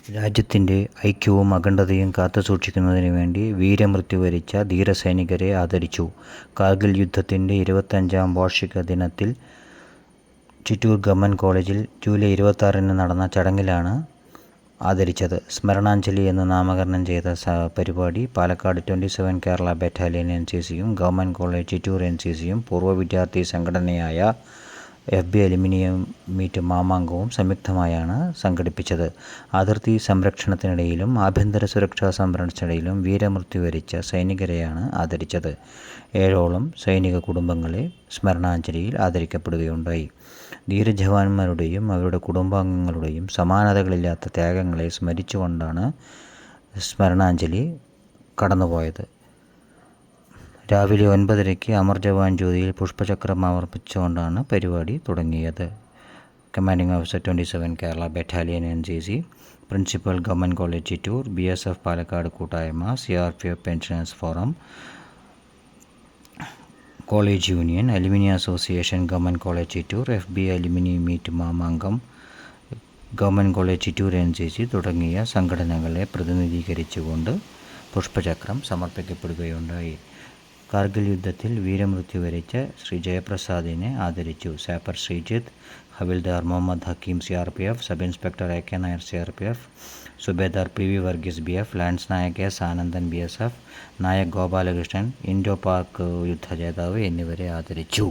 രാജ്യത്തിൻ്റെ ഐക്യവും അഖണ്ഡതയും കാത്തുസൂക്ഷിക്കുന്നതിനു വേണ്ടി വീരമൃത്യു വരിച്ച ധീരസൈനികരെ ആദരിച്ചു. കാർഗിൽ യുദ്ധത്തിൻ്റെ 25-ാം വാർഷിക ദിനത്തിൽ ചിറ്റൂർ ഗവൺമെൻറ് കോളേജിൽ ജൂലൈ 26-ന് നടന്ന ചടങ്ങിലാണ് ആദരിച്ചത്. സ്മരണാഞ്ജലി എന്ന് നാമകരണം ചെയ്ത പരിപാടി പാലക്കാട് 27 കേരള ബറ്റാലിയൻ NCCയും ഗവൺമെൻറ് കോളേജ് ചിറ്റൂർ NCCയും പൂർവ്വ വിദ്യാർത്ഥി സംഘടനയായ FB അലുമിനി മീറ്റ് മാമാങ്കവും സംയുക്തമായാണ് സംഘടിപ്പിച്ചത്. അതിർത്തി സംരക്ഷണത്തിനിടയിലും ആഭ്യന്തര സുരക്ഷാ സംരക്ഷണത്തിനിടയിലും വീരമൃത്യു വരിച്ച സൈനികരെയാണ് ആദരിച്ചത്. 7ഓളം സൈനിക കുടുംബങ്ങളെ സ്മരണാഞ്ജലിയിൽ ആദരിക്കപ്പെടുകയുണ്ടായി. ധീരജവാന്മാരുടെയും അവരുടെ കുടുംബാംഗങ്ങളുടെയും സമാനതകളില്ലാത്ത ത്യാഗങ്ങളെ സ്മരിച്ചുകൊണ്ടാണ് സ്മരണാഞ്ജലി കടന്നുപോയത്. രാവിലെ 9:30 അമർ ജവാൻ ജ്യോതിയിൽ പുഷ്പചക്രം സമർപ്പിച്ചുകൊണ്ടാണ് പരിപാടി തുടങ്ങിയത്. Commanding officer 27 Kerala battalion NCC, principal government college Chittur, BSF Palakkad കൂട്ടായ്മ, CRPF pensioners forum, college union, alumni association government college Chittur, FB alumni meet Mamangam, government college Chittur NCC തുടങ്ങിയ സംഘടനകളെ പ്രതിനിധീകരിച്ചുകൊണ്ട് പുഷ്പചക്രം സമർപ്പിക്കപ്പെടുകയുണ്ടായി. കാർഗിൽ യുദ്ധത്തിൽ വീരമൃത്യു വരിച്ച ശ്രീ ജയപ്രസാദിനെ ആദരിച്ചു. Sapper Sreejith, Havildar Muhammad Hakeem CRPF, sub inspector AK Nair CRPF, Subedar PV Varghese BF, lance Naik S Anandan BSF, Naik Gopalakrishnan, Indo Pak യുദ്ധ ജേതാവ് എന്നിവരെ ആദരിച്ചു.